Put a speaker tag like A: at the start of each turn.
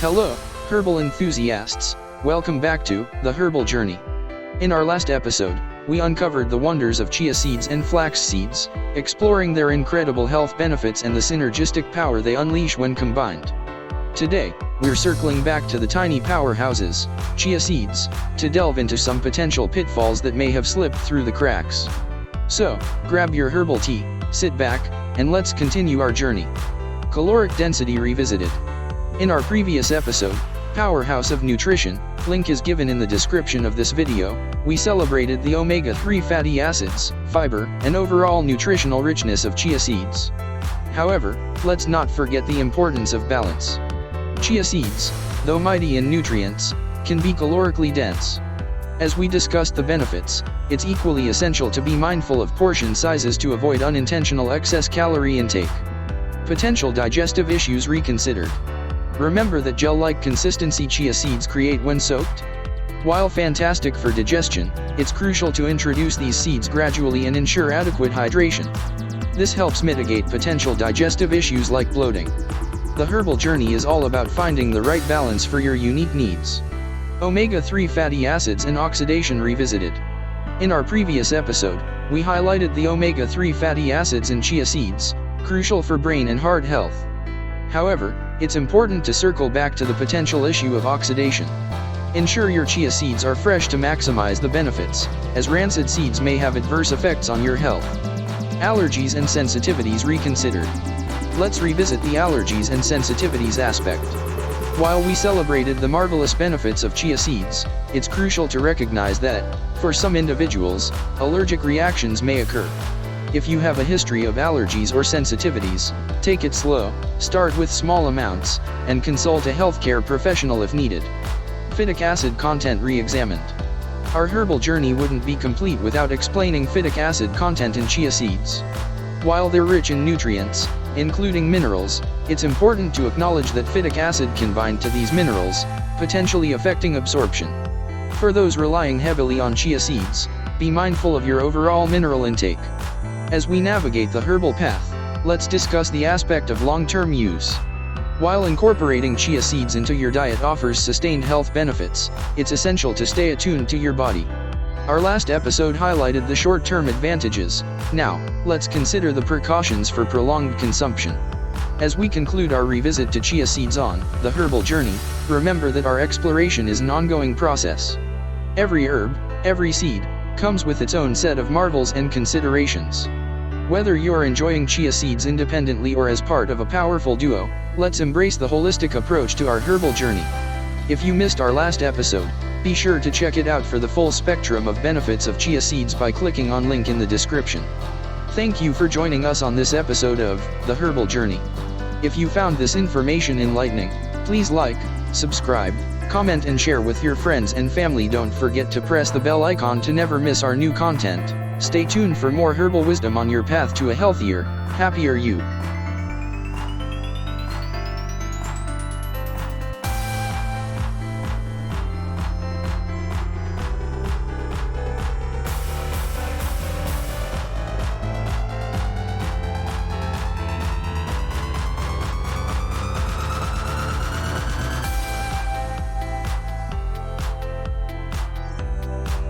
A: Hello, herbal enthusiasts. Welcome back to The Herbal Journey. In our last episode, we uncovered the wonders of chia seeds and flax seeds, exploring their incredible health benefits and the synergistic power they unleash when combined. Today, we're circling back to the tiny powerhouses, chia seeds, to delve into some potential pitfalls that may have slipped through the cracks. So, grab your herbal tea, sit back, and let's continue our journey. Caloric density revisited. In our previous episode, Powerhouse of Nutrition, link is given in the description of this video, we celebrated the omega-3 fatty acids, fiber, and overall nutritional richness of chia seeds. However, let's not forget the importance of balance. Chia seeds, though mighty in nutrients, can be calorically dense. As we discussed the benefits, it's equally essential to be mindful of portion sizes to avoid unintentional excess calorie intake. Potential digestive issues reconsidered. Remember that gel-like consistency chia seeds create when soaked? While fantastic for digestion, it's crucial to introduce these seeds gradually and ensure adequate hydration. This helps mitigate potential digestive issues like bloating. The herbal journey is all about finding the right balance for your unique needs. Omega-3 fatty acids and oxidation revisited. In our previous episode, we highlighted the omega-3 fatty acids in chia seeds, crucial for brain and heart health. However, it's important to circle back to the potential issue of oxidation. Ensure your chia seeds are fresh to maximize the benefits, as rancid seeds may have adverse effects on your health. Allergies and sensitivities reconsidered. Let's revisit the allergies and sensitivities aspect. While we celebrated the marvelous benefits of chia seeds, it's crucial to recognize that, for some individuals, allergic reactions may occur. If you have a history of allergies or sensitivities, take it slow, start with small amounts, and consult a healthcare professional if needed. Phytic acid content re-examined. Our herbal journey wouldn't be complete without explaining phytic acid content in chia seeds. While they're rich in nutrients, including minerals, it's important to acknowledge that phytic acid can bind to these minerals, potentially affecting absorption. For those relying heavily on chia seeds, be mindful of your overall mineral intake. As we navigate the herbal path, let's discuss the aspect of long-term use. While incorporating chia seeds into your diet offers sustained health benefits, it's essential to stay attuned to your body. Our last episode highlighted the short-term advantages. Now, let's consider the precautions for prolonged consumption. As we conclude our revisit to chia seeds on The Herbal Journey, remember that our exploration is an ongoing process. Every herb, every seed, comes with its own set of marvels and considerations. Whether you're enjoying chia seeds independently or as part of a powerful duo, let's embrace the holistic approach to our herbal journey. If you missed our last episode, be sure to check it out for the full spectrum of benefits of chia seeds by clicking on link in the description. Thank you for joining us on this episode of The Herbal Journey. If you found this information enlightening, please like, subscribe, comment and share with your friends and family. Don't forget to press the bell icon to never miss our new content. Stay tuned for more herbal wisdom on your path to a healthier, happier you.